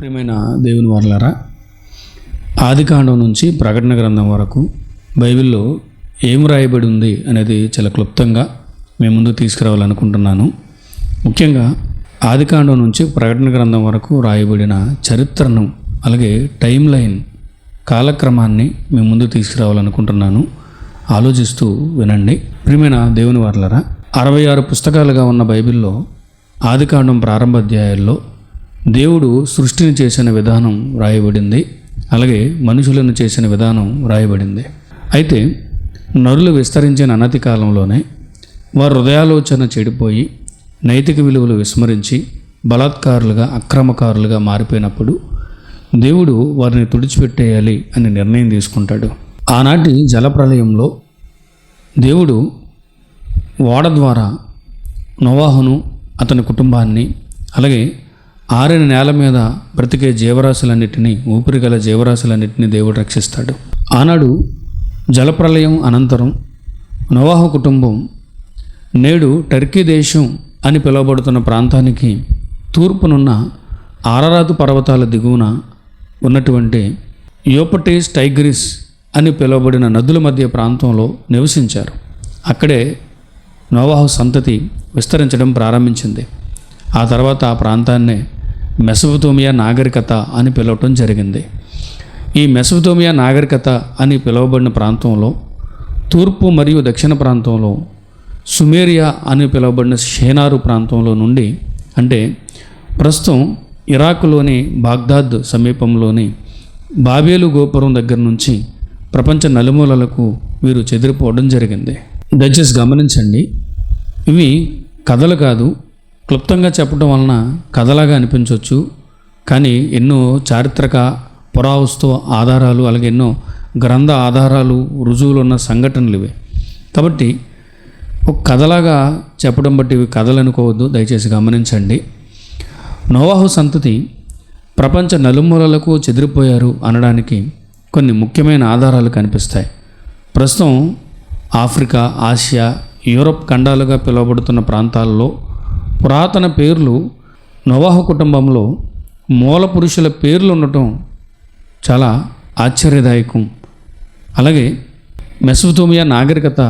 ప్రియమైన దేవుని వారలారా, ఆదికాండం నుంచి ప్రకటన గ్రంథం వరకు బైబిల్లో ఏం రాయబడి ఉంది అనేది చాలా క్లుప్తంగా మేము ముందుకు తీసుకురావాలనుకుంటున్నాను. ముఖ్యంగా ఆదికాండం నుంచి ప్రకటన గ్రంథం వరకు రాయబడిన చరిత్రను, అలాగే టైం లైన్, కాలక్రమాన్ని మేము ముందుకు తీసుకురావాలనుకుంటున్నాను. ఆలోచిస్తూ వినండి. ప్రియమైన దేవుని వారలారా, 66 పుస్తకాలుగా ఉన్న బైబిల్లో ఆదికాండం ప్రారంభ అధ్యాయాల్లో దేవుడు సృష్టిని చేసిన విధానం రాయబడింది, అలాగే మనుషులను చేసిన విధానం రాయబడింది. అయితే నరులు విస్తరించిన అనతి కాలంలోనే వారి హృదయాలోచన చెడిపోయి నైతిక విలువలు విస్మరించి బలాత్కారులుగా, అక్రమకారులుగా మారిపోయినప్పుడు దేవుడు వారిని తుడిచిపెట్టేయాలి అని నిర్ణయం తీసుకుంటాడు. ఆనాటి జలప్రలయంలో దేవుడు ఓడ ద్వారా నోవాహును, అతని కుటుంబాన్ని, అలాగే ఆరిన నేల మీద బ్రతికే జీవరాశులన్నిటినీ, ఊపిరిగల జీవరాశులన్నిటినీ దేవుడు రక్షిస్తాడు. ఆనాడు జలప్రలయం అనంతరం నోవాహు కుటుంబం నేడు టర్కీ దేశం అని పిలువబడుతున్న ప్రాంతానికి తూర్పునున్న ఆరరాతు పర్వతాల దిగువన ఉన్నటువంటి యూఫ్రటీస్, టైగ్రిస్ అని పిలువబడిన నదుల మధ్య ప్రాంతంలో నివసించారు. అక్కడే నోవాహు సంతతి విస్తరించడం ప్రారంభించింది. ఆ తర్వాత ఆ ప్రాంతాన్నే మెసొపొతేమియా నాగరికత అని పిలవటం జరిగింది. ఈ మెసొపొతేమియా నాగరికత అని పిలువబడిన ప్రాంతంలో తూర్పు మరియు దక్షిణ ప్రాంతంలో సుమేరియా అని పిలువబడిన షేనారు ప్రాంతంలో నుండి, అంటే ప్రస్తుతం ఇరాకులోని బాగ్దాద్ సమీపంలోని బాబేలు గోపురం దగ్గర నుంచి ప్రపంచ నలుమూలలకు వీరు చెదిరిపోవడం జరిగింది. దయచేసి గమనించండి, ఇవి కథలు కాదు. క్లుప్తంగా చెప్పడం వలన కథలాగా అనిపించవచ్చు, కానీ ఎన్నో చారిత్రక పురావస్తు ఆధారాలు, అలాగే ఎన్నో గ్రంథ ఆధారాలు, రుజువులు ఉన్న సంఘటనలు ఇవి. కాబట్టి ఒక కథలాగా చెప్పడం బట్టి ఇవి కథలు అనుకోవద్దు, దయచేసి గమనించండి. నోవాహు సంతతి ప్రపంచ నలుమూలలకు చెదిరిపోయారు అనడానికి కొన్ని ముఖ్యమైన ఆధారాలు కనిపిస్తాయి. ప్రస్తుతం ఆఫ్రికా, ఆసియా, యూరప్ ఖండాలుగా పిలువబడుతున్న ప్రాంతాల్లో పురాతన పేర్లు నోవాహు కుటుంబంలో మూల పురుషుల పేర్లు ఉండటం చాలా ఆశ్చర్యదాయకం. అలాగే మెసొపొతేమియా నాగరికత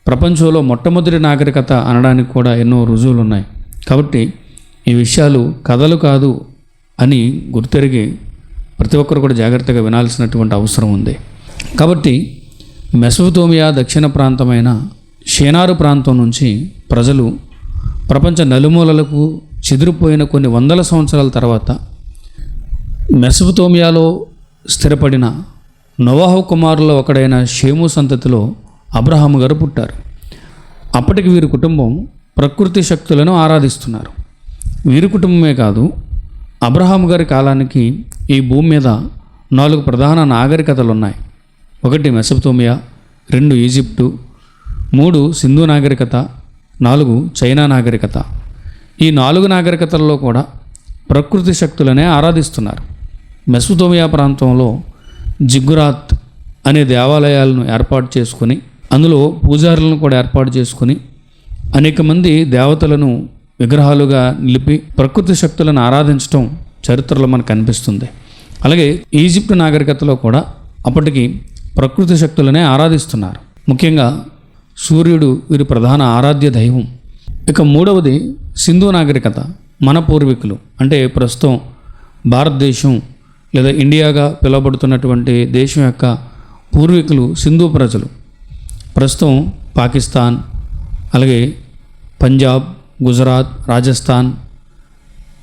ప్రపంచంలో మొట్టమొదటి నాగరికత అనడానికి కూడా ఎన్నో రుజువులు ఉన్నాయి. కాబట్టి ఈ విషయాలు కథలు కాదు అని గుర్తెరిగి ప్రతి ఒక్కరు కూడా జాగ్రత్తగా వినాల్సినటువంటి అవసరం ఉంది. కాబట్టి మెసొపొతేమియా దక్షిణ ప్రాంతమైన షేనారు ప్రాంతం నుంచి ప్రజలు ప్రపంచ నలుమూలలకు చెదిరిపోయిన కొన్ని వందల సంవత్సరాల తర్వాత మెసొపొతేమియాలో స్థిరపడిన నోవాహు కుమారుల్లో ఒకడైన షేము సంతతిలో అబ్రహాము గారు పుట్టారు. అప్పటికి వీరి కుటుంబం ప్రకృతి శక్తులను ఆరాధిస్తున్నారు. వీరి కుటుంబమే కాదు, అబ్రహాము గారి కాలానికి ఈ భూమి మీద 4 ప్రధాన నాగరికతలు ఉన్నాయి. 1 మెసొపొతేమియా, 2 ఈజిప్టు, 3 సింధు నాగరికత, 4 చైనా నాగరికత. ఈ 4 నాగరికతల్లో కూడా ప్రకృతి శక్తులనే ఆరాధిస్తున్నారు. మెసొపొతేమియా ప్రాంతంలో జిగ్గురాత్ అనే దేవాలయాలను ఏర్పాటు చేసుకుని, అందులో పూజారులను కూడా ఏర్పాటు చేసుకుని అనేక మంది దేవతలను విగ్రహాలుగా నిలిపి ప్రకృతి శక్తులను ఆరాధించడం చరిత్రలో మనకు కనిపిస్తుంది. అలాగే ఈజిప్ట్ నాగరికతలో కూడా అప్పటికి ప్రకృతి శక్తులనే ఆరాధిస్తున్నారు. ముఖ్యంగా సూర్యుడు వీరి ప్రధాన ఆరాధ్య దైవం. ఇక 3వది సింధు నాగరికత. మన పూర్వీకులు, అంటే ప్రస్తుతం భారతదేశం లేదా ఇండియాగా పిలువబడుతున్నటువంటి దేశం యొక్క పూర్వీకులు సింధు ప్రజలు. ప్రస్తుతం పాకిస్తాన్, అలాగే పంజాబ్, గుజరాత్, రాజస్థాన్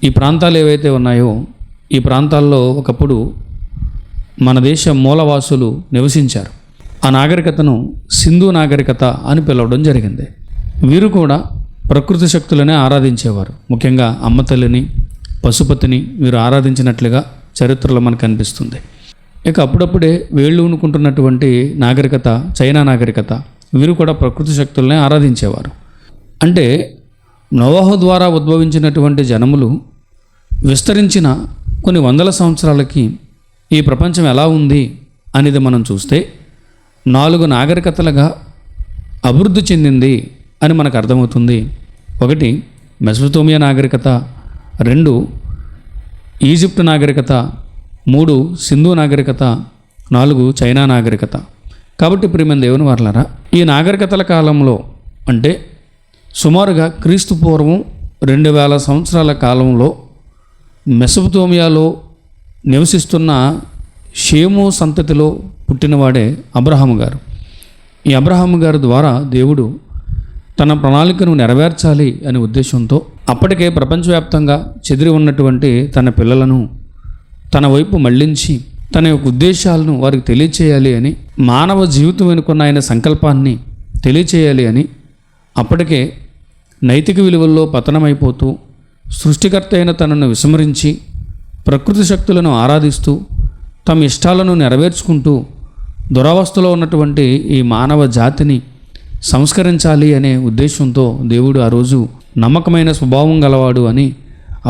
ఈ ప్రాంతాలు ఏవైతే ఉన్నాయో ఈ ప్రాంతాల్లో ఒకప్పుడు మన దేశ మూలవాసులు నివసించారు. ఆ నాగరికతను సింధు నాగరికత అని పిలవడం జరిగింది. వీరు కూడా ప్రకృతి శక్తులనే ఆరాధించేవారు. ముఖ్యంగా అమ్మతల్లిని, పశుపతిని వీరు ఆరాధించినట్లుగా చరిత్రలో మనకు కనిపిస్తుంది. ఇక అప్పుడప్పుడే వేళ్ళు ఊనుకుంటున్నటువంటి నాగరికత చైనా నాగరికత. వీరు కూడా ప్రకృతి శక్తులనే ఆరాధించేవారు. అంటే నోవాహు ద్వారా ఉద్భవించినటువంటి జనములు విస్తరించిన కొన్ని వందల సంవత్సరాలకి ఈ ప్రపంచం ఎలా ఉంది అనేది మనం చూస్తే 4 నాగరికతలుగా అభివృద్ధి చెందింది అని మనకు అర్థమవుతుంది. 1 మెసొపొతేమియా నాగరికత, 2 ఈజిప్ట్ నాగరికత, 3 సింధు నాగరికత, 4 చైనా నాగరికత. కాబట్టి ప్రియమైన దేవుని వారలారా, ఈ నాగరికతల కాలంలో అంటే సుమారుగా క్రీస్తు పూర్వం 2000 సంవత్సరాల కాలంలో మెసొపొతేమియాలో నివసిస్తున్న షేము సంతతిలో పుట్టినవాడే అబ్రహాము గారు. ఈ అబ్రహాము గారి ద్వారా దేవుడు తన ప్రణాళికను నెరవేర్చాలి అనే ఉద్దేశంతో అప్పటికే ప్రపంచవ్యాప్తంగా చెదిరి ఉన్నటువంటి తన పిల్లలను తన వైపు మళ్లించి తన యొక్క ఉద్దేశాలను వారికి తెలియచేయాలి అని, మానవ జీవితం వెనుకున్న ఆయన సంకల్పాన్ని తెలియచేయాలి అని అప్పటికే నైతిక విలువల్లో పతనమైపోతూ సృష్టికర్త అయిన తనను విస్మరించి ప్రకృతి శక్తులను ఆరాధిస్తూ తమ ఇష్టాలను నెరవేర్చుకుంటూ దురవస్థలో ఉన్నటువంటి ఈ మానవ జాతిని సంస్కరించాలి అనే ఉద్దేశంతో దేవుడు ఆ రోజు నమ్మకమైన స్వభావం గలవాడు అని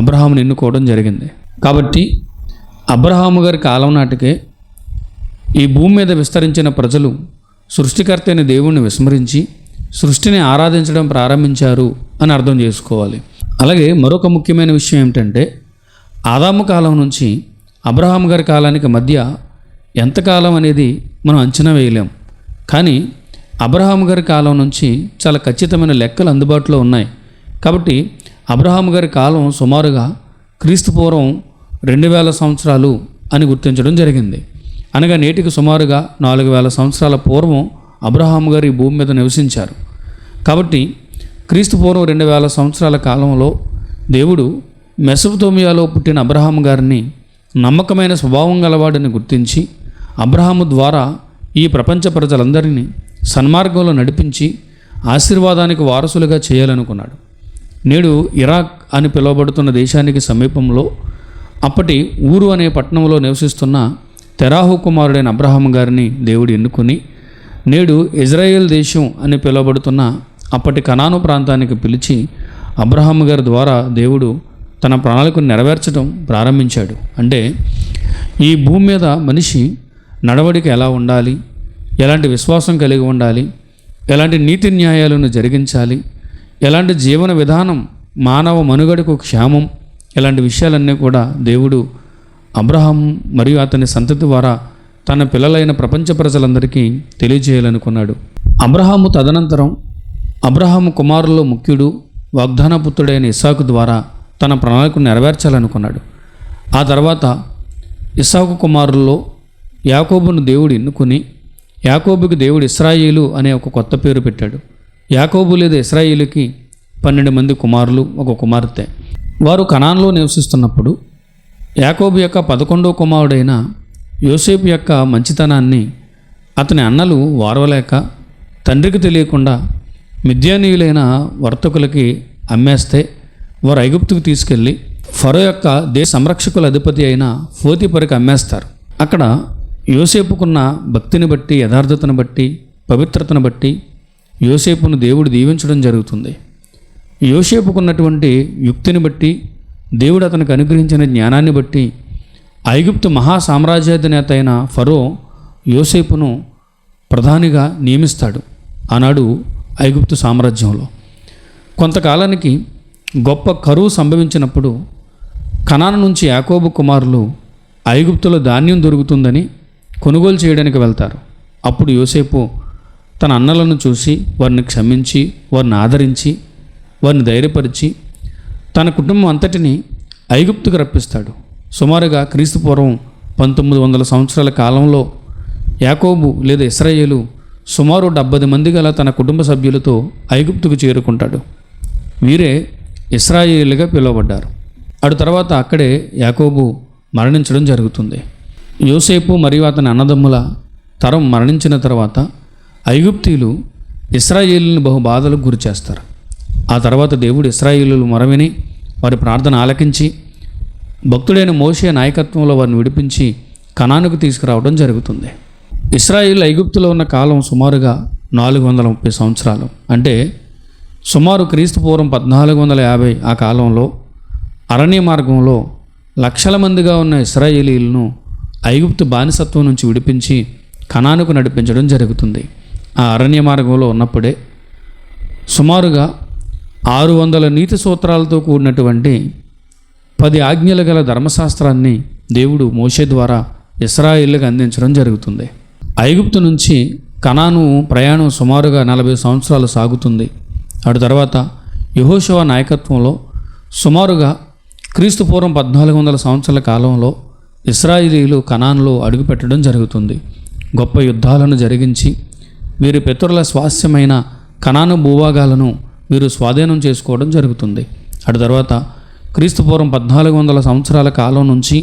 అబ్రహామును ఎన్నుకోవడం జరిగింది. కాబట్టి అబ్రహాము గారి కాలం నాటికే ఈ భూమి మీద విస్తరించిన ప్రజలు సృష్టికర్త అయిన దేవుణ్ణి విస్మరించి సృష్టిని ఆరాధించడం ప్రారంభించారు అని అర్థం చేసుకోవాలి. అలాగే మరొక ముఖ్యమైన విషయం ఏమిటంటే, ఆదాము కాలం నుంచి అబ్రహాము గారి కాలానికి మధ్య ఎంతకాలం అనేది మనం అంచనా వేయలేం. కానీ అబ్రహాము గారి కాలం నుంచి చాలా ఖచ్చితమైన లెక్కలు అందుబాటులో ఉన్నాయి. కాబట్టి అబ్రహాము గారి కాలం సుమారుగా క్రీస్తు పూర్వం 2000 సంవత్సరాలు అని గుర్తించడం జరిగింది. అనగా నేటికి సుమారుగా 4000 సంవత్సరాల పూర్వం అబ్రహాము గారు ఈ భూమి మీద నివసించారు. కాబట్టి క్రీస్తు పూర్వం 2000 సంవత్సరాల కాలంలో దేవుడు మెసొపొతేమియాలో పుట్టిన అబ్రహాము గారిని నమ్మకమైన స్వభావం గలవాడని గుర్తించి అబ్రహాము ద్వారా ఈ ప్రపంచ ప్రజలందరినీ సన్మార్గంలో నడిపించి ఆశీర్వాదానికి వారసులుగా చేయాలనుకున్నాడు. నేడు ఇరాక్ అని పిలువబడుతున్న దేశానికి సమీపంలో అప్పటి ఊరు అనే పట్టణంలో నివసిస్తున్న తెరాహు కుమారుడైన అబ్రహాము గారిని దేవుడు ఎన్నుకుని నేడు ఇజ్రాయేల్ దేశం అని పిలువబడుతున్న అప్పటి కనాను ప్రాంతానికి పిలిచి అబ్రహాము గారి ద్వారా దేవుడు తన ప్రణాళికను నెరవేర్చడం ప్రారంభించాడు. అంటే ఈ భూమి మీద మనిషి నడవడిక ఎలా ఉండాలి, ఎలాంటి విశ్వాసం కలిగి ఉండాలి, ఎలాంటి నీతి న్యాయాలను జరిగించాలి, ఎలాంటి జీవన విధానం మానవ మనుగడకు క్షేమం, ఇలాంటి విషయాలన్నీ కూడా దేవుడు అబ్రహాము మరియు అతని సంతతి ద్వారా తన పిల్లలైన ప్రపంచ ప్రజలందరికీ తెలియజేయాలనుకున్నాడు. అబ్రహాము తదనంతరం అబ్రహాము కుమారుల్లో ముఖ్యుడు వాగ్దాన పుత్రుడైన ఇస్సాకు ద్వారా తన ప్రణాళికను నెరవేర్చాలనుకున్నాడు. ఆ తర్వాత ఇస్సాకు కుమారుల్లో యాకోబును దేవుడు ఎన్నుకుని యాకోబుకి దేవుడు ఇశ్రాయేలు అనే ఒక కొత్త పేరు పెట్టాడు. యాకోబు లేదా ఇశ్రాయేలుకి 12 మంది కుమారులు, ఒక కుమార్తె. వారు కనాన్లో నివసిస్తున్నప్పుడు యాకోబు యొక్క 11వ కుమారుడైన యోసేపు యొక్క మంచితనాన్ని అతని అన్నలు వారవలేక తండ్రికి తెలియకుండా మిద్యానీయులైన వర్తకులకి అమ్మేస్తే వారు ఐగుప్తుకు తీసుకెళ్ళి ఫరో యొక్క దేశ సంరక్షకుల అధిపతి అయిన పోతీఫరుకి అమ్మేస్తారు. అక్కడ యోసేపుకున్న భక్తిని బట్టి, యథార్థతను బట్టి, పవిత్రతను బట్టి యోసేపును దేవుడు దీవించడం జరుగుతుంది. యోసేపుకున్నటువంటి యుక్తిని బట్టి, దేవుడు అతనికి అనుగ్రహించిన జ్ఞానాన్ని బట్టి ఐగుప్తు మహా సామ్రాజ్యాధినేత అయిన ఫరో యోసేపును ప్రధానిగా నియమిస్తాడు. ఆనాడు ఐగుప్తు సామ్రాజ్యంలో కొంతకాలానికి గొప్ప కరువు సంభవించినప్పుడు కనాను నుంచి యాకోబు కుమారులు ఐగుప్తులో ధాన్యం దొరుకుతుందని కొనుగోలు చేయడానికి వెళ్తారు. అప్పుడు యోసేపు తన అన్నలను చూసి వారిని క్షమించి, వారిని ఆదరించి, వారిని ధైర్యపరిచి తన కుటుంబం అంతటిని ఐగుప్తుకు రప్పిస్తాడు. సుమారుగా క్రీస్తు పూర్వం 1900 సంవత్సరాల కాలంలో యాకోబు లేదా ఇశ్రాయేలు సుమారు 70 మంది గల తన కుటుంబ సభ్యులతో ఐగుప్తుకు చేరుకుంటాడు. వీరే ఇశ్రాయేలుగా పిలువబడ్డారు. అటు తర్వాత అక్కడే యాకోబు మరణించడం జరుగుతుంది. యోసేపు మరియు అతని అన్నదమ్ముల తరం మరణించిన తర్వాత ఐగుప్తీయులు ఇశ్రాయేలుని బహు బాధలకు గురి చేస్తారు. ఆ తర్వాత దేవుడు ఇశ్రాయేలు మొరవిని వారి ప్రార్థన ఆలకించి భక్తుడైన మోషే నాయకత్వంలో వారిని విడిపించి కనానుకు తీసుకురావడం జరుగుతుంది. ఇశ్రాయేలు ఐగుప్తులో ఉన్న కాలం సుమారుగా 430 సంవత్సరాలు. అంటే సుమారు క్రీస్తు పూర్వం 1450 ఆ కాలంలో అరణ్య మార్గంలో లక్షల మందిగా ఉన్న ఇశ్రాయేలీలను ఐగుప్తు బానిసత్వం నుంచి విడిపించి కనానుకు నడిపించడం జరుగుతుంది. ఆ అరణ్య మార్గంలో ఉన్నప్పుడే సుమారుగా 600 నీతి సూత్రాలతో కూడినటువంటి 10 ఆజ్ఞలు గల ధర్మశాస్త్రాన్ని దేవుడు మోషే ద్వారా ఇశ్రాయేలుకు అందించడం జరుగుతుంది. ఐగుప్తు నుంచి కనాను ప్రయాణం సుమారుగా 40 సంవత్సరాలు సాగుతుంది. అటు తర్వాత యెహోషువ నాయకత్వంలో సుమారుగా క్రీస్తుపూర్వం 1400 సంవత్సరాల కాలంలో ఇశ్రాయేలీలు కనానులో అడుగుపెట్టడం జరుగుతుంది. గొప్ప యుద్ధాలను జరిగించి వీరి పితరుల స్వాస్థ్యమైన కనాను భూభాగాలను వీరు స్వాధీనం చేసుకోవడం జరుగుతుంది. అటు తర్వాత క్రీస్తుపూర్వం 1400 సంవత్సరాల కాలం నుంచి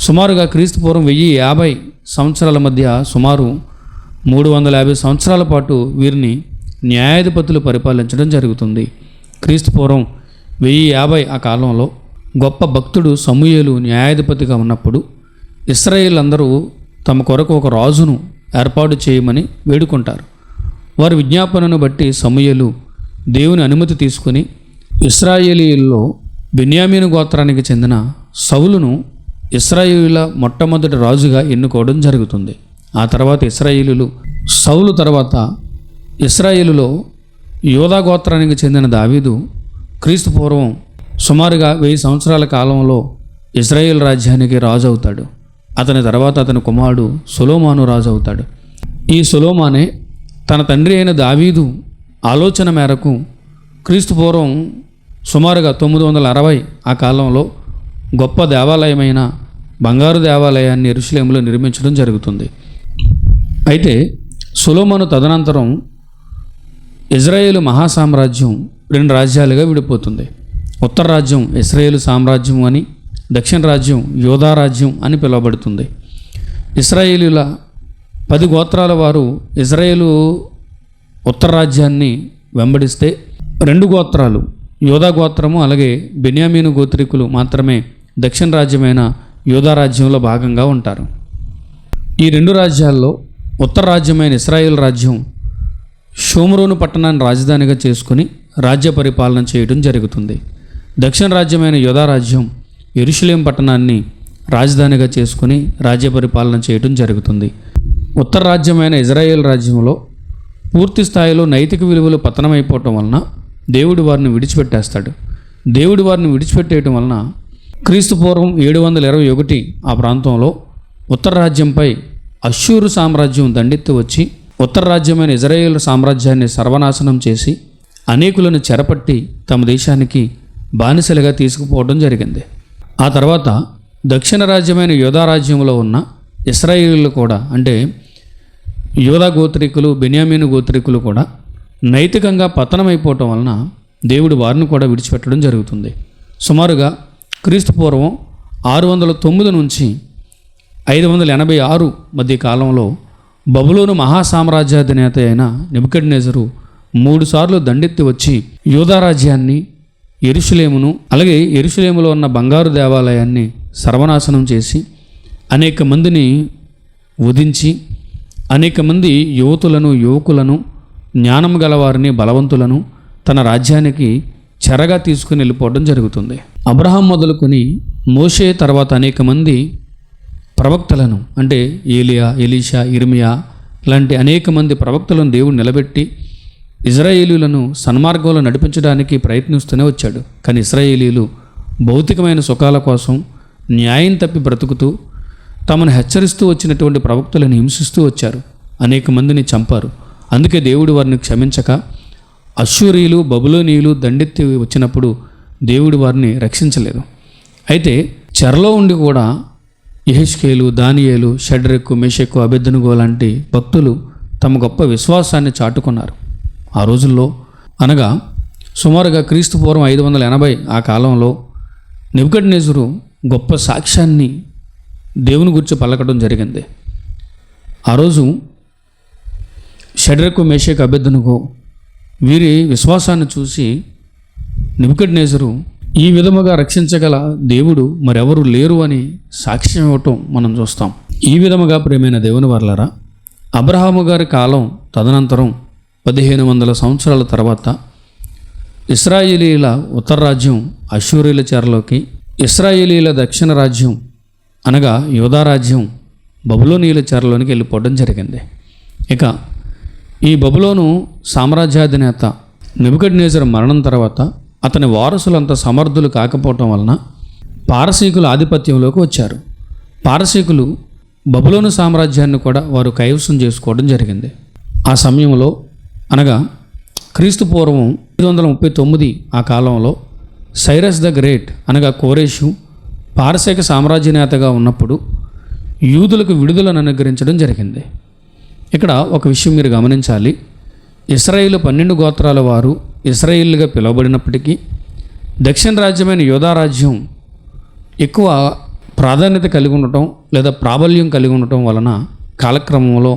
సుమారుగా క్రీస్తుపూర్వం 1050 సంవత్సరాల మధ్య సుమారు 350 సంవత్సరాల పాటు వీరిని న్యాయాధిపతులు పరిపాలించడం జరుగుతుంది. క్రీస్తుపూర్వం 1050 ఆ కాలంలో గొప్ప భక్తుడు సమూయేలు న్యాయాధిపతిగా ఉన్నప్పుడు ఇశ్రాయేల్ అందరూ తమ కొరకు ఒక రాజును ఏర్పాటు చేయమని వేడుకుంటారు. వారి విజ్ఞాపనను బట్టి సమూయేలు దేవుని అనుమతి తీసుకుని ఇశ్రాయేలీయుల్లో బెన్యామీను గోత్రానికి చెందిన సౌలును ఇశ్రాయేలీయుల మొట్టమొదటి రాజుగా ఎన్నుకోవడం జరుగుతుంది. ఆ తర్వాత ఇశ్రాయేలీయులు సౌలు తర్వాత ఇశ్రాయేలులో యోధా గోత్రానికి చెందిన దావీదు క్రీస్తుపూర్వం సుమారుగా 1000 సంవత్సరాల కాలంలో ఇశ్రాయేల్ రాజ్యానికి రాజు అవుతాడు. అతని తర్వాత అతని కుమారుడు సొలొమోను రాజు అవుతాడు. ఈ సొలొమోనే తన తండ్రి అయిన దావీదు ఆలోచన మేరకు క్రీస్తుపూర్వం సుమారుగా 960 ఆ కాలంలో గొప్ప దేవాలయమైన బంగారు దేవాలయాన్ని యెరూషలేములో నిర్మించడం జరుగుతుంది. అయితే సొలొమోను తదనంతరం ఇజ్రాయేలు మహాసామ్రాజ్యం 2 రాజ్యాలుగా విడిపోతుంది. ఉత్తర రాజ్యం ఇశ్రాయేలు సామ్రాజ్యం అని, దక్షిణ రాజ్యం యోధా రాజ్యం అని పిలువబడుతుంది. ఇశ్రాయేలీల 10 గోత్రాల వారు ఇజ్రాయేలు ఉత్తర రాజ్యాన్ని వెంబడిస్తే 2 గోత్రాలు యోధా గోత్రము అలాగే బెన్యామీను గోత్రికులు మాత్రమే దక్షిణ రాజ్యమైన యోధా రాజ్యంలో భాగంగా ఉంటారు. ఈ 2 రాజ్యాల్లో ఉత్తర రాజ్యమైన ఇశ్రాయేల్ రాజ్యం షోమ్రోను పట్టణాన్ని రాజధానిగా చేసుకుని రాజ్య పరిపాలన చేయడం జరుగుతుంది. దక్షిణ రాజ్యమైన యోధా రాజ్యం యెరూషలేం పట్టణాన్ని రాజధానిగా చేసుకుని రాజ్య పరిపాలన చేయడం జరుగుతుంది. ఉత్తర రాజ్యమైన ఇజ్రాయేల్ రాజ్యంలో పూర్తి స్థాయిలో నైతిక విలువలు పతనమైపోవటం వలన దేవుడు వారిని విడిచిపెట్టేస్తాడు. దేవుడు వారిని విడిచిపెట్టేయటం వలన క్రీస్తుపూర్వం 721 ఆ ప్రాంతంలో ఉత్తర రాజ్యంపై అష్షూరు సామ్రాజ్యం దండెత్తి వచ్చి ఉత్తర రాజ్యమైన ఇజ్రాయేల్ సామ్రాజ్యాన్ని సర్వనాశనం చేసి అనేకులను చెరపట్టి తమ దేశానికి బానిసలుగా తీసుకుపోవడం జరిగింది. ఆ తర్వాత దక్షిణ రాజ్యమైన యోధా రాజ్యంలో ఉన్న ఇశ్రాయేలీలు కూడా అంటే యోధా గోత్రికులు బెన్యామీను గోత్రికులు కూడా నైతికంగా పతనమైపోవటం వలన దేవుడు వారిని కూడా విడిచిపెట్టడం జరుగుతుంది. సుమారుగా క్రీస్తుపూర్వం 609 నుంచి 586 మధ్య కాలంలో బబులోను మహాసామ్రాజ్యాధినేత అయిన నెబుకద్నెజరు 3 సార్లు దండెత్తి వచ్చి యోధా రాజ్యాన్ని యెరూషలేమును అలాగే యెరూషలేములో ఉన్న బంగారు దేవాలయాన్ని సర్వనాశనం చేసి అనేక మందిని వధించి అనేక మంది యువకులను జ్ఞానం గలవారిని బలవంతులను తన రాజ్యానికి చెరగా తీసుకుని వెళ్ళిపోవడం జరుగుతుంది. అబ్రహాం మొదలుకొని మోషే తర్వాత అనేక మంది ప్రవక్తలను అంటే ఏలియా, ఎలీషా, ఇర్మియా లాంటి అనేక మంది ప్రవక్తలను దేవుడు నిలబెట్టి ఇజ్రాయేలీలను సన్మార్గంలో నడిపించడానికి ప్రయత్నిస్తూనే వచ్చాడు. కానీ ఇశ్రాయేలీలు భౌతికమైన సుఖాల కోసం న్యాయం తప్పి బ్రతుకుతూ తమను హెచ్చరిస్తూ వచ్చినటువంటి ప్రవక్తలను హింసిస్తూ వచ్చారు. అనేక మందిని చంపారు. అందుకే దేవుడు వారిని క్షమించక అష్షూరీయులు బబులోనీయులు దండెత్తి వచ్చినప్పుడు దేవుడు వారిని రక్షించలేదు. అయితే చెరలో ఉండి కూడా యెహెజ్కేలు, దానియేలు, షడ్రెక్కు, మెషెక్కు, అబెద్నెగో లాంటి భక్తులు తమ గొప్ప విశ్వాసాన్ని చాటుకున్నారు. ఆ రోజుల్లో అనగా సుమారుగా క్రీస్తుపూర్వం 580 ఆ కాలంలో నెబుకద్నెజరు గొప్ప సాక్ష్యాన్ని దేవుని గురించి పలకడం జరిగింది. ఆ రోజు షడ్రెక్కు, మెషెక్కు, అబెద్నెగో వీరి విశ్వాసాన్ని చూసి నెబుకద్నెజరు ఈ విధముగా రక్షించగల దేవుడు మరెవరు లేరు అని సాక్ష్యం ఇవ్వటం మనం చూస్తాం. ఈ విధముగా ప్రియమైన దేవుని వర్లారా, అబ్రహాము గారి కాలం తదనంతరం 1500 సంవత్సరాల తర్వాత ఇశ్రాయేలీల ఉత్తర రాజ్యం అష్షూరీయుల చెరలోకి, ఇశ్రాయేలీల దక్షిణ రాజ్యం అనగా యోధా రాజ్యం బబులోనీయుల చెరలోనికి వెళ్ళిపోవడం జరిగింది. ఇక ఈ బబులోను సామ్రాజ్యాధినేత నెబుకద్నెజరు మరణం తర్వాత అతని వారసులు అంత సమర్థులు కాకపోవటం వలన పారసీకుల ఆధిపత్యంలోకి వచ్చారు. పారసీకులు బబులోను సామ్రాజ్యాన్ని కూడా వారు కైవసం చేసుకోవడం జరిగింది. ఆ సమయంలో అనగా క్రీస్తు పూర్వం 539 ఆ కాలంలో సైరస్ ద గ్రేట్ అనగా కోరేషు పారసీక సామ్రాజ్యనేతగా ఉన్నప్పుడు యూదులకు విడుదలను అనుగ్రహించడం జరిగింది. ఇక్కడ ఒక విషయం మీరు గమనించాలి. ఇశ్రాయేలు 12 గోత్రాల వారు ఇశ్రాయేలుగా పిలువబడినప్పటికీ దక్షిణ రాజ్యమైన యూదా రాజ్యం ఎక్కువ ప్రాధాన్యత కలిగి ఉండటం లేదా ప్రాబల్యం కలిగి ఉండటం వలన కాలక్రమంలో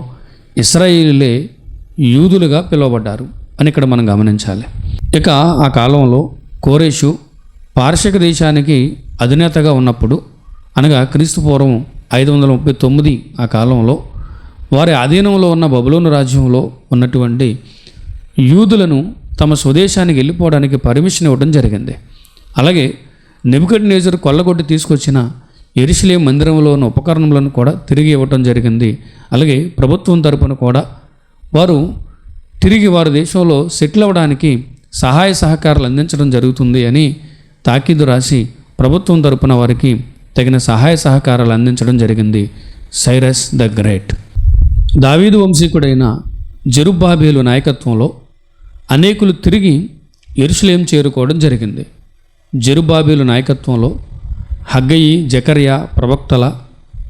ఇశ్రాయేలులే యూదులుగా పిలువబడ్డారు అని ఇక్కడ మనం గమనించాలి. ఇక ఆ కాలంలో కోరేషు పారసీక దేశానికి అధినేతగా ఉన్నప్పుడు అనగా క్రీస్తు పూర్వం 539 ఆ కాలంలో వారి ఆధీనంలో ఉన్న బబులోను రాజ్యంలో ఉన్నటువంటి యూదులను తమ స్వదేశానికి వెళ్ళిపోవడానికి పర్మిషన్ ఇవ్వడం జరిగింది. అలాగే నెబుకద్నెజరు కొల్లగొట్టి తీసుకొచ్చిన యెరూషలేము మందిరంలో ఉన్న ఉపకరణములను కూడా తిరిగి ఇవ్వటం జరిగింది. అలాగే ప్రభుత్వం తరపున కూడా వారు తిరిగి వారి దేశంలో సెటిల్ అవ్వడానికి సహాయ సహకారాలు అందించడం జరుగుతుంది అని తాకీదు రాసి ప్రభుత్వం తరపున వారికి తగిన సహాయ సహకారాలు అందించడం జరిగింది సైరస్ ద గ్రేట్. దావీదు వంశీకుడైన జెరుబ్బాబేలు నాయకత్వంలో అనేకులు తిరిగి యెరూషలేము చేరుకోవడం జరిగింది. జెరుబ్బాబేలు నాయకత్వంలో హగ్గయి, జకర్యా ప్రవక్తల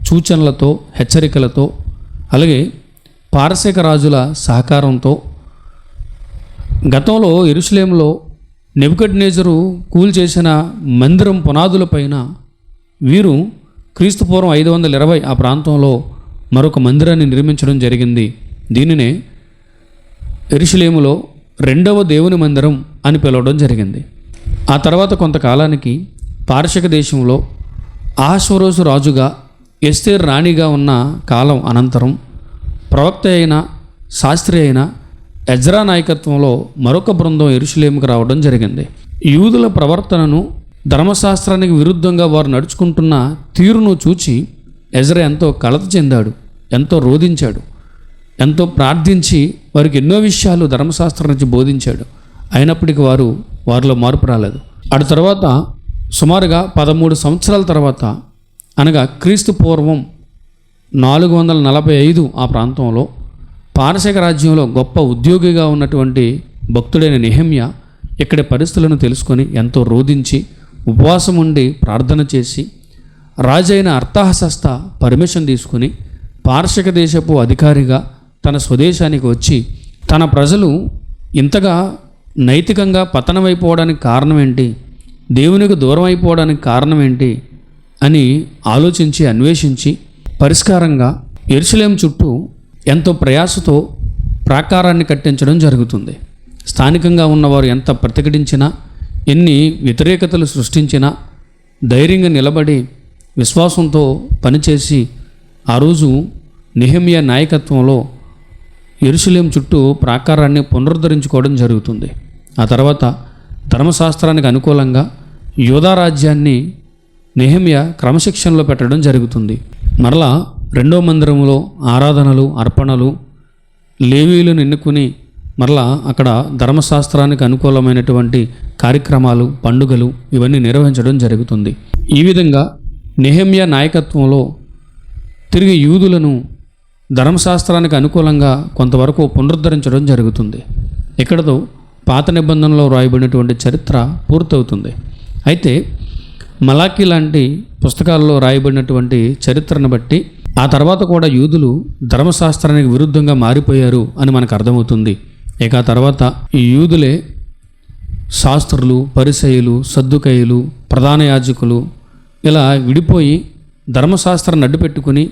సూచనలతో హెచ్చరికలతో అలాగే పారసీక రాజుల సహకారంతో గతంలో యెరూషలేములో నెబుకద్నెజరు కూల్చేసిన మందిరం పునాదులపైన వీరు క్రీస్తు పూర్వం 520 ఆ ప్రాంతంలో మరొక మందిరాన్ని నిర్మించడం జరిగింది. దీనినే యెరూషలేములో రెండవ దేవుని మందిరం అని పిలవడం జరిగింది. ఆ తర్వాత కొంతకాలానికి పారసీక దేశంలో అహష్వేరోషు రాజుగా ఎస్తేర్ రాణిగా ఉన్న కాలం అనంతరం ప్రవక్త అయిన శాస్త్రి అయిన ఎజ్రా నాయకత్వంలో మరొక బృందం యెరూషలేముకు రావడం జరిగింది. యూదుల ప్రవర్తనను ధర్మశాస్త్రానికి విరుద్ధంగా వారు నడుచుకుంటున్న తీరును చూచి ఎజ్రా ఎంతో కలత చెందాడు, ఎంతో రోధించాడు, ఎంతో ప్రార్థించి వారికి ఎన్నో విషయాలు ధర్మశాస్త్రం నుంచి బోధించాడు. అయినప్పటికీ వారిలో మార్పు రాలేదు. ఆ తర్వాత సుమారుగా 13 సంవత్సరాల తర్వాత అనగా క్రీస్తు పూర్వం 445 ఆ ప్రాంతంలో పారసీక రాజ్యంలో గొప్ప ఉద్యోగిగా ఉన్నటువంటి భక్తుడైన నెహెమ్యా ఇక్కడి పరిస్థితులను తెలుసుకొని ఎంతో రోధించి ఉపవాసం ఉండి ప్రార్థన చేసి రాజైన అర్తహషస్త పర్మిషన్ తీసుకుని పారసీక దేశపు అధికారిగా తన స్వదేశానికి వచ్చి తన ప్రజలు ఇంతగా నైతికంగా పతనమైపోవడానికి కారణం ఏంటి, దేవునికి దూరం అయిపోవడానికి కారణం ఏంటి అని ఆలోచించి అన్వేషించి పరిష్కారంగా యెరూషలేము చుట్టూ ఎంతో ప్రయాసతో ప్రాకారాన్ని కట్టించడం జరుగుతుంది. స్థానికంగా ఉన్నవారు ఎంత ప్రతిఘటించినా, ఎన్ని వ్యతిరేకతలు సృష్టించినా ధైర్యంగా నిలబడి విశ్వాసంతో పనిచేసి ఆ రోజు నెహెమ్యా నాయకత్వంలో యెరూషలేము చుట్టూ ప్రాకారాన్ని పునరుద్ధరించుకోవడం జరుగుతుంది. ఆ తర్వాత ధర్మశాస్త్రానికి అనుకూలంగా యూదా రాజ్యాన్ని నెహెమ్యా క్రమశిక్షణలో పెట్టడం జరుగుతుంది. మరలా రెండో మందిరంలో ఆరాధనలు, అర్పణలు, లేవీలను ఎన్నుకుని మరలా అక్కడ ధర్మశాస్త్రానికి అనుకూలమైనటువంటి కార్యక్రమాలు, పండుగలు ఇవన్నీ నిర్వహించడం జరుగుతుంది. ఈ విధంగా నెహెమ్యా నాయకత్వంలో తిరిగి యూదులను ధర్మశాస్త్రానికి అనుకూలంగా కొంతవరకు పునరుద్ధరించడం జరుగుతుంది. ఇక్కడతో పాత నిబంధనలో రాయబడినటువంటి చరిత్ర పూర్తవుతుంది. అయితే మలాకీ లాంటి పుస్తకాల్లో రాయబడినటువంటి చరిత్రను బట్టి ఆ తర్వాత కూడా యూదులు ధర్మశాస్త్రానికి విరుద్ధంగా మారిపోయారు అని మనకు అర్థమవుతుంది. ఇక ఆ తర్వాత ఈ యూదులే శాస్త్రులు, పరిసయ్యులు, సద్దుకయ్యులు, ప్రధాన యాజకులు ఇలా విడిపోయి ధర్మశాస్త్రాన్ని అడ్డుపెట్టుకుని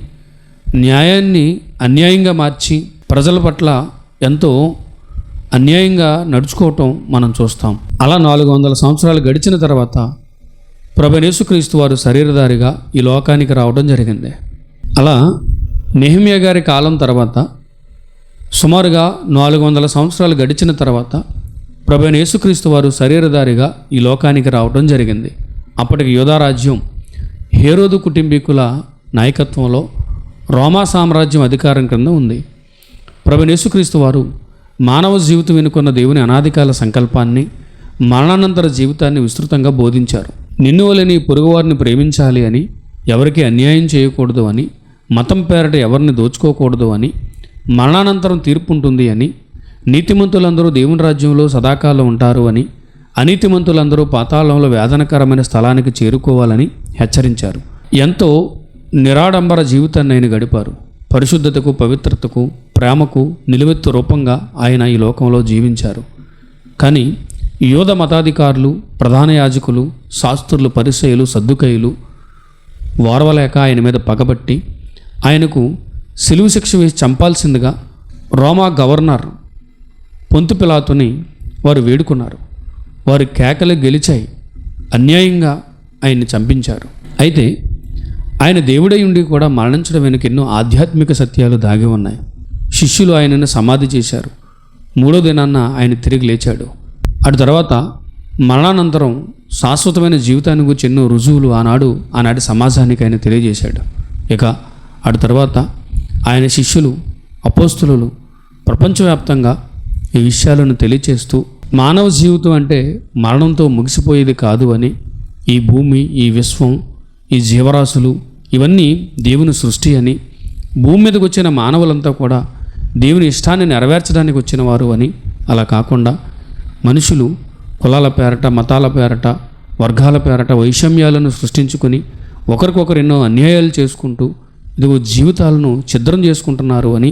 న్యాయాన్ని అన్యాయంగా మార్చి ప్రజల పట్ల ఎంతో అన్యాయంగా నడుచుకోవటం మనం చూస్తాం. అలా 400 సంవత్సరాలు గడిచిన తర్వాత ప్రభువైన యేసుక్రీస్తు వారు శరీరధారిగా ఈ లోకానికి రావడం జరిగింది. అలా నెహెమ్యా గారి కాలం తర్వాత సుమారుగా 400 సంవత్సరాలు గడిచిన తర్వాత ప్రభువైన యేసుక్రీస్తు వారు శరీరధారిగా ఈ లోకానికి రావడం జరిగింది. అప్పటికి యూదా రాజ్యం హేరోదు కుటుంబీకుల నాయకత్వంలో రోమా సామ్రాజ్యం అధికారం క్రింద ఉంది. ప్రభువైన యేసుక్రీస్తు వారు మానవ జీవితం వెనుకున్న దేవుని అనాదికాల సంకల్పాన్ని, మరణానంతర జీవితాన్ని విస్తృతంగా బోధించారు. నిన్ను వలె నీ పొరుగువారిని ప్రేమించాలి అని, ఎవరికి అన్యాయం చేయకూడదు అని, మతం పేరట ఎవరిని దోచుకోకూడదు అని, మరణానంతరం తీర్పు ఉంటుంది అని, నీతిమంతులందరూ దేవుని రాజ్యంలో సదాకాలం ఉంటారు అని, అనీతిమంతులందరూ పాతాళంలో వేదనకరమైన స్థలానికి చేరుకోవాలని హెచ్చరించారు. ఎంతో నిరాడంబర జీవితాన్ని ఆయన గడిపారు. పరిశుద్ధతకు, పవిత్రతకు, ప్రేమకు నిలువెత్తు రూపంగా ఆయన ఈ లోకంలో జీవించారు. కానీ యూద మతాధికారులు, ప్రధాన యాజకులు, శాస్త్రులు, పరిసయ్యులు, సద్దుకయ్యులు వారవలేక ఆయన మీద పగబట్టి ఆయనకు సిలువ శిక్ష వేసి చంపాల్సిందిగా రోమా గవర్నర్ పొంతు పిలాతుని వారు వేడుకున్నారు. వారి కేకలు గెలిచాయి. అన్యాయంగా ఆయన్ని చంపించారు. అయితే ఆయన దేవుడై ఉండి కూడా మరణించడం వెనుక ఎన్నో ఆధ్యాత్మిక సత్యాలు దాగి ఉన్నాయి. శిష్యులు ఆయనను సమాధి చేశారు. 3వ దినాన్న ఆయన తిరిగి లేచాడు. అటు తర్వాత మరణానంతరం శాశ్వతమైన జీవితాన్ని గురించి ఎన్నో రుజువులు ఆనాటి సమాజానికి ఆయన తెలియజేశాడు. ఇక అటు తర్వాత ఆయన శిష్యులు, అపోస్తులు ప్రపంచవ్యాప్తంగా ఈ విషయాలను తెలియచేస్తూ మానవ జీవితం అంటే మరణంతో ముగిసిపోయేది కాదు అని, ఈ భూమి, ఈ విశ్వం, ఈ జీవరాశులు ఇవన్నీ దేవుని సృష్టి అని, భూమి మీదకి వచ్చిన మానవులంతా కూడా దేవుని ఇష్టాన్ని నెరవేర్చడానికి వచ్చిన వారు అని, అలా కాకుండా మనుషులు కులాల పేరట, మతాల పేరట, వర్గాల పేరట వైషమ్యాలను సృష్టించుకొని ఒకరికొకరు ఎన్నో అన్యాయాలు చేసుకుంటూ ఇదిగో జీవితాలను ఛిద్రం చేసుకుంటున్నారు అని,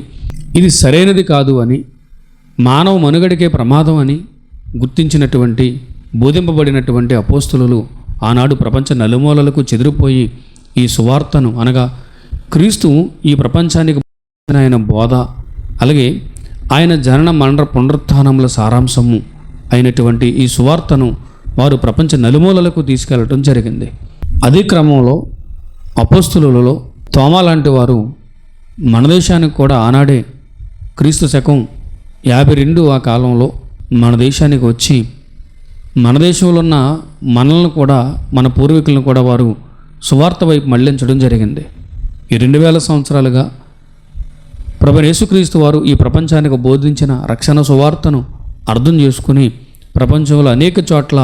ఇది సరైనది కాదు అని, మానవ మనుగడికే ప్రమాదం అని గుర్తించినటువంటి, బోధింపబడినటువంటి అపోస్తులు ఆనాడు ప్రపంచ నలుమూలలకు చెదిరిపోయి ఈ సువార్తను, అనగా క్రీస్తు ఈ ప్రపంచానికి ఆయన బోధ, అలాగే ఆయన జనన మరణ పునరుత్థానముల సారాంశము అయినటువంటి ఈ సువార్తను వారు ప్రపంచ నలుమూలలకు తీసుకెళ్లడం జరిగింది. అదే క్రమంలో అపోస్తులలో తోమా లాంటి వారు మన దేశానికి కూడా ఆనాడే క్రీస్తు శకం 52 ఆ కాలంలో మన దేశానికి వచ్చి మన దేశంలో ఉన్న మనల్ని కూడా, మన పూర్వీకులను కూడా వారు సువార్త వైపు మళ్లించడం జరిగింది. ఈ 2000 సంవత్సరాలుగా ప్రభువైన యేసుక్రీస్తు వారు ఈ ప్రపంచానికి బోధించిన రక్షణ సువార్తను అర్థం చేసుకుని ప్రపంచంలో అనేక చోట్ల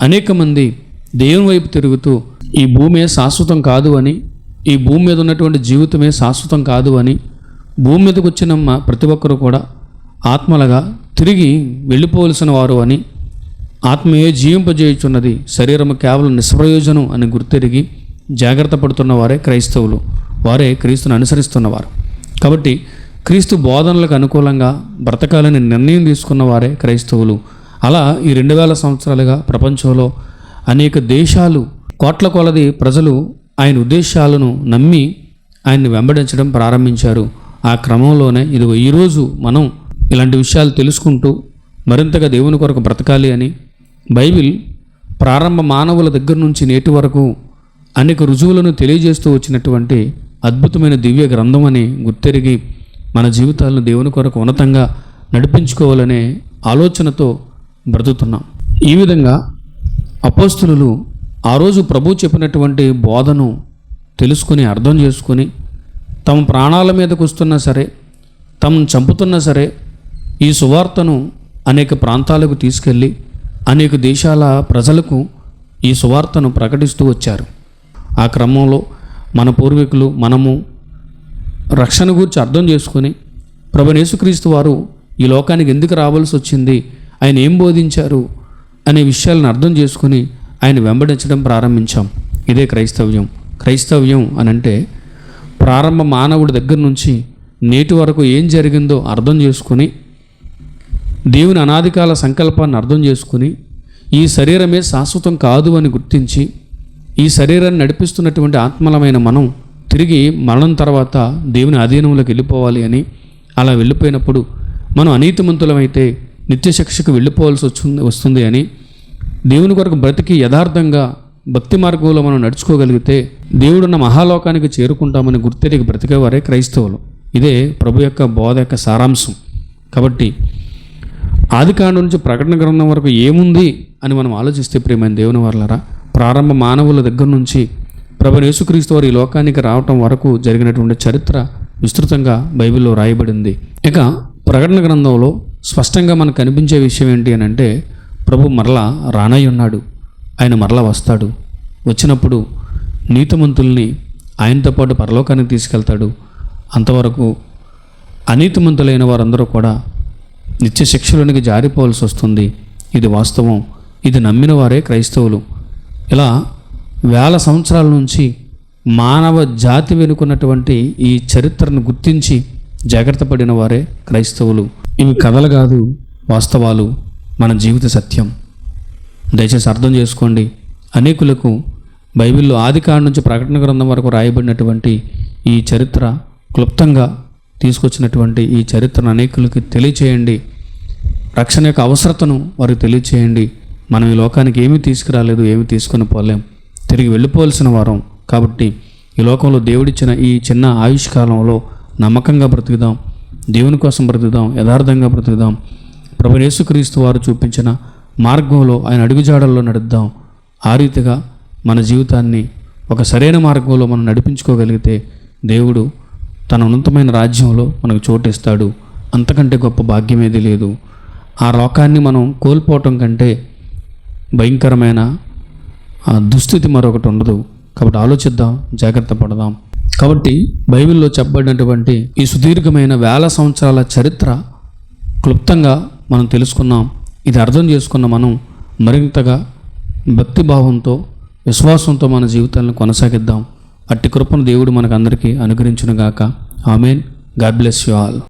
అనేక మంది దేవుని వైపు తిరుగుతూ ఈ భూమే శాశ్వతం కాదు అని, ఈ భూమి మీద ఉన్నటువంటి జీవితమే శాశ్వతం కాదు అని, భూమి మీదకి వచ్చిన ప్రతి ఒక్కరు కూడా ఆత్మలుగా తిరిగి వెళ్ళిపోవలసిన వారు అని, ఆత్మయే జీవింపజేయుచున్నది, శరీరము కేవలం నిష్ప్రయోజనం అని గుర్తెరిగి జాగ్రత్త పడుతున్న వారే క్రైస్తవులు, వారే క్రీస్తును అనుసరిస్తున్నవారు. కాబట్టి క్రీస్తు బోధనలకు అనుకూలంగా బ్రతకాలని నిర్ణయం తీసుకున్న వారే క్రైస్తవులు. అలా ఈ 2000 సంవత్సరాలుగా ప్రపంచంలో అనేక దేశాలు, కోట్ల కొలది ప్రజలు ఆయన ఉద్దేశాలను నమ్మి ఆయన్ని వెంబడించడం ప్రారంభించారు. ఆ క్రమంలోనే ఇదిగో ఈరోజు మనం ఇలాంటి విషయాలు తెలుసుకుంటూ మరింతగా దేవుని కొరకు బ్రతకాలి అని బైబిల్ ప్రారంభ మానవుల దగ్గర నుంచి నేటి వరకు అనేక రుజువులను తెలియజేస్తూ వచ్చినటువంటి అద్భుతమైన దివ్య గ్రంథం అని గుర్తెరిగి మన జీవితాలను దేవుని కొరకు ఉన్నతంగా నడిపించుకోవాలనే ఆలోచనతో బ్రతుకుతున్నాం. ఈ విధంగా అపోస్తులు ఆ రోజు ప్రభు చెప్పినటువంటి బోధను తెలుసుకుని, అర్థం చేసుకుని, తమ ప్రాణాల మీదకు వస్తున్నా సరే, తమను చంపుతున్నా సరే, ఈ సువార్తను అనేక ప్రాంతాలకు తీసుకెళ్ళి అనేక దేశాల ప్రజలకు ఈ సువార్తను ప్రకటిస్తూ వచ్చారు. ఆ క్రమంలో మన పూర్వీకులు, మనము రక్షణ గురించి అర్థం చేసుకొని ప్రభువైన యేసుక్రీస్తు వారు ఈ లోకానికి ఎందుకు రావాల్సి వచ్చింది, ఆయన ఏం బోధించారు అనే విషయాలను అర్థం చేసుకుని ఆయన వెంబడించడం ప్రారంభించాం. ఇదే క్రైస్తవ్యం. క్రైస్తవ్యం అనంటే ప్రారంభ మానవుడి దగ్గర నుంచి నేటి వరకు ఏం జరిగిందో అర్థం చేసుకుని, దేవుని అనాదికాల సంకల్పాన్ని అర్థం చేసుకుని, ఈ శరీరమే శాశ్వతం కాదు అని గుర్తించి, ఈ శరీరాన్ని నడిపిస్తున్నటువంటి ఆత్మలమైన మనం తిరిగి మరణం తర్వాత దేవుని అధీనంలోకి వెళ్ళిపోవాలి అని, అలా వెళ్ళిపోయినప్పుడు మనం అనీతిమంతులమైతే నిత్య శిక్షకు వెళ్ళిపోవాల్సి వస్తుంది అని, దేవుని కొరకు బ్రతికి యథార్థంగా భక్తి మార్గంలో మనం నడుచుకోగలిగితే దేవుడున్న మహాలోకానికి చేరుకుంటామని గుర్తెరిగి బ్రతికేవారే క్రైస్తవులు. ఇదే ప్రభు యొక్క బోధ యొక్క సారాంశం. కాబట్టి ఆదికాండం నుంచి ప్రకటన గ్రంథం వరకు ఏముంది అని మనం ఆలోచిస్తే ప్రియమైన దేవుని వారలారా, ప్రారంభ మానవుల దగ్గర నుంచి ప్రభువైన యేసుక్రీస్తు వారు ఈ లోకానికి రావటం వరకు జరిగినటువంటి చరిత్ర విస్తృతంగా బైబిల్లో రాయబడింది. ఇక ప్రకటన గ్రంథంలో స్పష్టంగా మనకు కనిపించే విషయం ఏంటి అని అంటే, ప్రభు మరలా రానై ఉన్నాడు. ఆయన మరలా వస్తాడు. వచ్చినప్పుడు నీతిమంతుల్ని ఆయనతో పాటు పరలోకానికి తీసుకెళ్తాడు. అంతవరకు అనీతిమంతులైన వారందరూ కూడా నిత్య శిక్షలోనికి జారిపోవాల్సి వస్తుంది. ఇది వాస్తవం. ఇది నమ్మిన వారే క్రైస్తవులు. ఇలా వేల సంవత్సరాల నుంచి మానవ జాతి వెనుకున్నటువంటి ఈ చరిత్రను గుర్తించి జాగ్రత్త పడిన వారే క్రైస్తవులు. ఇవి కథలు కాదు, వాస్తవాలు, మన జీవిత సత్యం. దయచేసి అర్థం చేసుకోండి. అనేకులకు బైబిల్లో ఆదికాండం నుంచి ప్రకటన గ్రంథం వరకు రాయబడినటువంటి ఈ చరిత్ర, క్లుప్తంగా తీసుకొచ్చినటువంటి ఈ చరిత్రను అనేకులకి తెలియచేయండి. రక్షణ యొక్క అవసరతను వారికి తెలియచేయండి. మనం ఈ లోకానికి ఏమీ తీసుకురాలేదు, ఏమీ తీసుకొని పోలేం, తిరిగి వెళ్ళిపోవలసిన వారం. కాబట్టి ఈ లోకంలో దేవుడిచ్చిన ఈ చిన్న ఆయుష్కాలంలో నమ్మకంగా బ్రతుకుదాం, దేవుని కోసం బ్రతుకుదాం, యథార్థంగా బ్రతుకుదాం. ప్రభువైన యేసుక్రీస్తు వారు చూపించిన మార్గంలో ఆయన అడుగుజాడల్లో నడుద్దాం. ఆ రీతిగా మన జీవితాన్ని ఒక సరైన మార్గంలో మనం నడిపించుకోగలిగితే దేవుడు తన ఉన్నతమైన రాజ్యంలో మనకు చోటిస్తాడు. అంతకంటే గొప్ప భాగ్యమేది లేదు. ఆ లోకాన్ని మనం కోల్పోవటం కంటే భయంకరమైన దుస్థితి మరొకటి ఉండదు. కాబట్టి ఆలోచిద్దాం, జాగ్రత్త పడదాం. కాబట్టి బైబిల్లో చెప్పబడినటువంటి ఈ సుదీర్ఘమైన వేల సంవత్సరాల చరిత్ర క్లుప్తంగా మనం తెలుసుకున్నాం. ఇది అర్థం చేసుకున్న మనం మరింతగా భక్తిభావంతో, విశ్వాసంతో మన జీవితాలను కొనసాగిద్దాం. అట్టి కృపను దేవుడు మనకు అందరికీ అనుగ్రహించునుగాక. ఆమేన్. God bless you all.